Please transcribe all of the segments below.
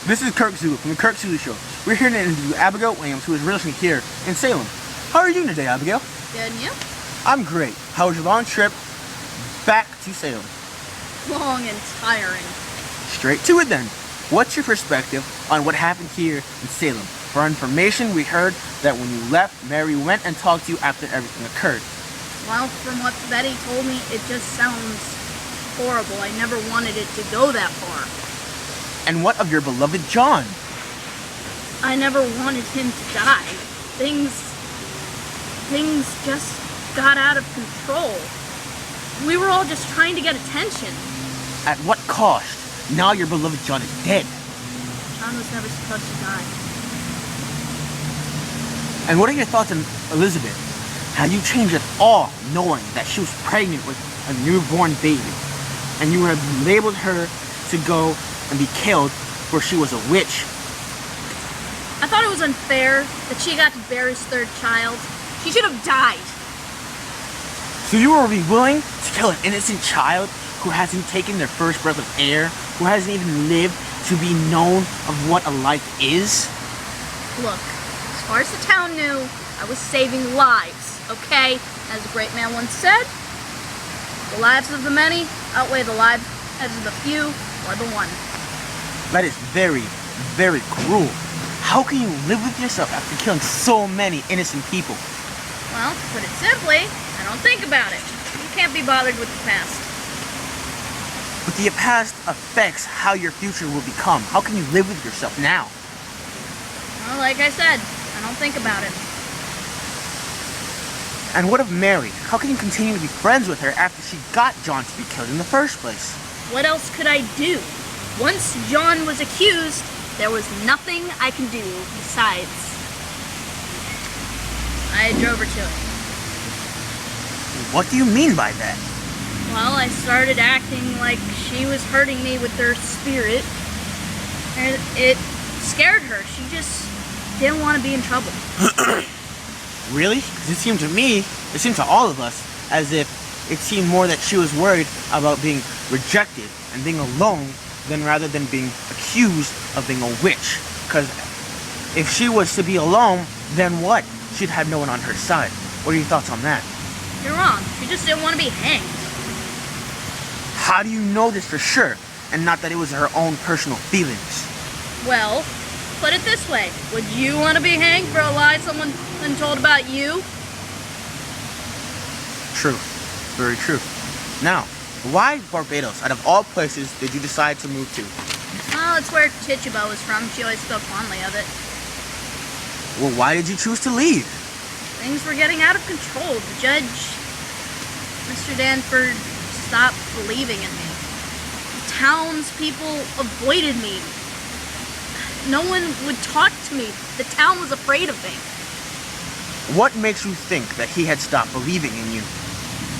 This is Kirk Zulu from the Kirk Zulu Show. We're here to interview Abigail Williams, who is recently here in Salem. How are you doing today, Abigail? Good, and you? I'm great. How was your long trip back to Salem? Long and tiring. Straight to it then. What's your perspective on what happened here in Salem? For our information, we heard that when you left, Mary went and talked to you after everything occurred. Well, from what Betty told me, it just sounds horrible. I never wanted it to go that far. And what of your beloved John? I never wanted him to die. Things just got out of control. We were all just trying to get attention. At what cost? Now your beloved John is dead. John was never supposed to die. And what are your thoughts on Elizabeth? Have you changed at all knowing that she was pregnant with a newborn baby? And you have labeled her to go and be killed for she was a witch. I thought it was unfair that she got to bear his third child. She should have died. So you will be willing to kill an innocent child who hasn't taken their first breath of air, who hasn't even lived to be known of what a life is? Look, as far as the town knew, I was saving lives, okay? As a great man once said, the lives of the many outweigh the lives of the few or the one. That is very, very cruel. How can you live with yourself after killing so many innocent people? Well, to put it simply, I don't think about it. You can't be bothered with the past. But the past affects how your future will become. How can you live with yourself now? Well, like I said, I don't think about it. And what of Mary? How can you continue to be friends with her after she got John to be killed in the first place? What else could I do? Once John was accused, there was nothing I can do besides. I drove her to it. What do you mean by that? Well, I started acting like she was hurting me with her spirit, and it scared her. She just didn't want to be in trouble. Really? 'Cause it seemed to all of us, as if it seemed more that she was worried about being rejected and being alone rather than being accused of being a witch. Because if she was to be alone, then what? She'd have no one on her side. What are your thoughts on that? You're wrong. She just didn't want to be hanged. How do you know this for sure, and not that it was her own personal feelings? Well, put it this way. Would you want to be hanged for a lie someone told about you? True. Very true. Now, why Barbados? Out of all places, did you decide to move to? Well, it's where Tituba was from. She always spoke fondly of it. Well, why did you choose to leave? Things were getting out of control. The judge, Mr. Danford, stopped believing in me. The townspeople avoided me. No one would talk to me. The town was afraid of me. What makes you think that he had stopped believing in you?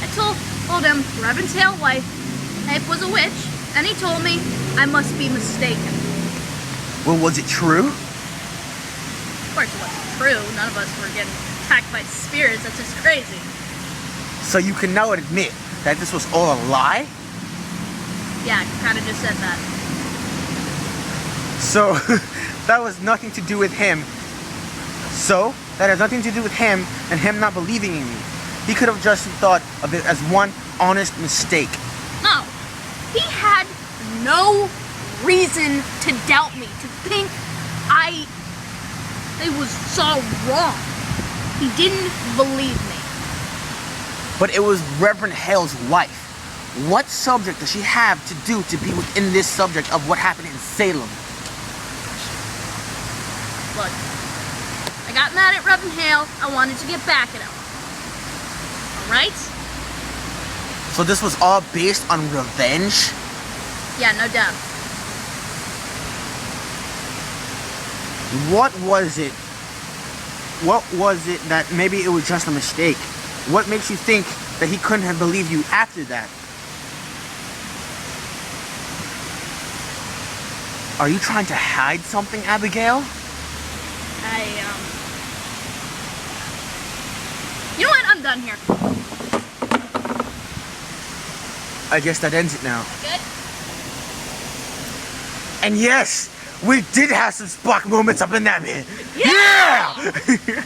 I told him Reverend's Hale wife was a witch, and he told me I must be mistaken. Well, was it true? Of course it wasn't true. None of us were getting attacked by spirits. That's just crazy. So you can now admit that this was all a lie? Yeah, I kind of just said that. So, that was nothing to do with him. So, that has nothing to do with him and him not believing in you. He could have just thought of it as one honest mistake. No, he had no reason to doubt me, to think I was so wrong. He didn't believe me. But it was Reverend Hale's wife. What subject does she have to do to be within this subject of what happened in Salem? Look, I got mad at Reverend Hale. I wanted to get back at him. Alright? So this was all based on revenge? Yeah, no doubt. What was it? What was it that maybe it was just a mistake? What makes you think that he couldn't have believed you after that? Are you trying to hide something, Abigail? You know what? I'm done here. I guess that ends it now. Good? And yes, we did have some Spock moments up in that bit. Yeah! Yeah!